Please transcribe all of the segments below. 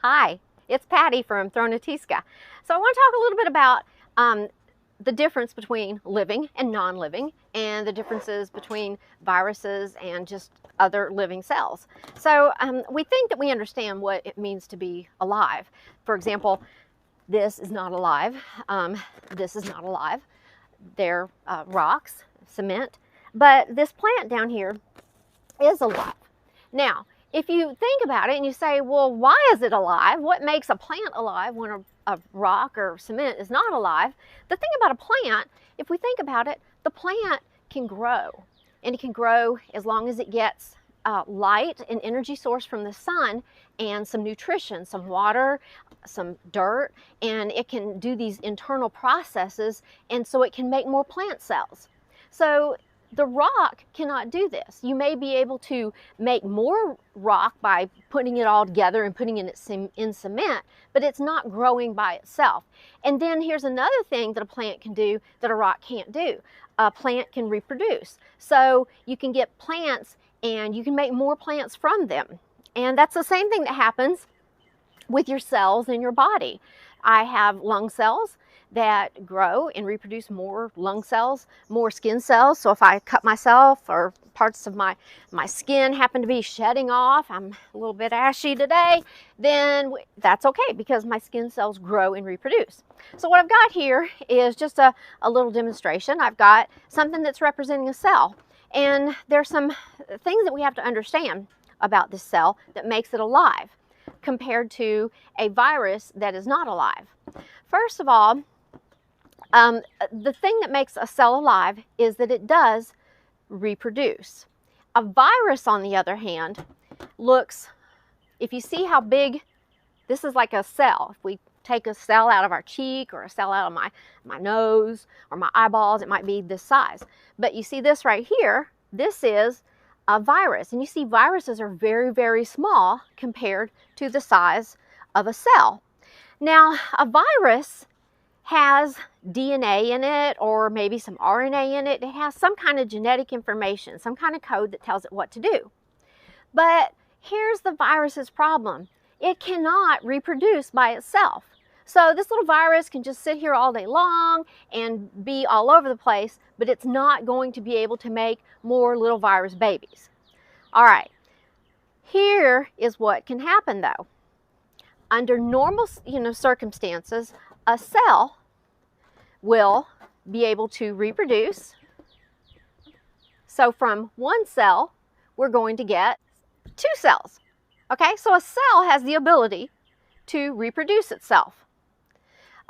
Hi, it's Patty from Thronatiska. So I want to talk a little bit about the difference between living and non-living, and the differences between viruses and just other living cells. So we think that we understand what it means to be alive. For example, this is not alive. This is not alive. They're rocks, cement. But this plant down here is alive. Now, if you think about it and you say, well, why is it alive? What makes a plant alive when a rock or cement is not alive? The thing about a plant, if we think about it, the plant can grow. And it can grow as long as it gets light and energy source from the sun and some nutrition, some water, some dirt, and it can do these internal processes, and so it can make more plant cells. So the rock cannot do this. You may be able to make more rock by putting it all together and putting it in cement, but it's not growing by itself. And then here's another thing that a plant can do that a rock can't do. A plant can reproduce. So you can get plants and you can make more plants from them. And that's the same thing that happens with your cells in your body. I have lung cells that grow and reproduce more lung cells, more skin cells. So if I cut myself or parts of my skin happen to be shedding off, I'm a little bit ashy today, then that's okay because my skin cells grow and reproduce. So what I've got here is just a little demonstration. I've got something that's representing a cell, and there's some things that we have to understand about this cell that makes it alive compared to a virus that is not alive. First of all, the thing that makes a cell alive is that it does reproduce. A virus, on the other hand, looks, if you see how big, this is like a cell. If we take a cell out of our cheek or a cell out of my nose or my eyeballs, it might be this size. But you see this right here, this is a virus. And you see viruses are very, very small compared to the size of a cell. Now, a virus has DNA in it, or maybe some RNA in it. It has some kind of genetic information, some kind of code that tells it what to do. But here's the virus's problem. It cannot reproduce by itself. So this little virus can just sit here all day long and be all over the place, but it's not going to be able to make more little virus babies. All right, here is what can happen though. Under normal circumstances, a cell will be able to reproduce. So from one cell, we're going to get 2 cells. Okay, so a cell has the ability to reproduce itself.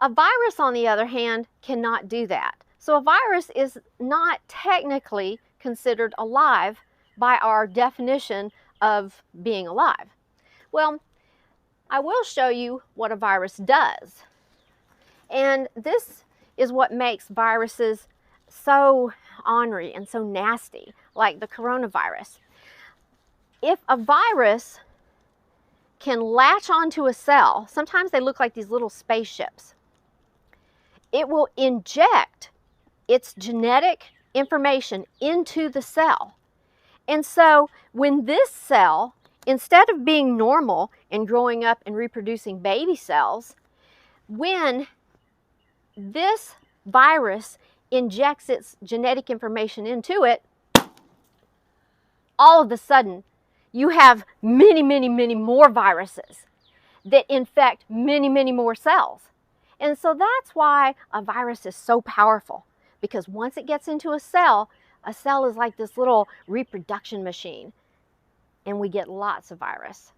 A virus, on the other hand, cannot do that. So a virus is not technically considered alive by our definition of being alive. Well, I will show you what a virus does. And this is what makes viruses so ornery and so nasty, like the coronavirus. If a virus can latch onto a cell, sometimes they look like these little spaceships. It will inject its genetic information into the cell. And so when this cell, instead of being normal and growing up and reproducing baby cells, when this virus injects its genetic information into it, all of a sudden you have many, many, many more viruses that infect many, many more cells. And so that's why a virus is so powerful, because once it gets into a cell is like this little reproduction machine, and we get lots of virus.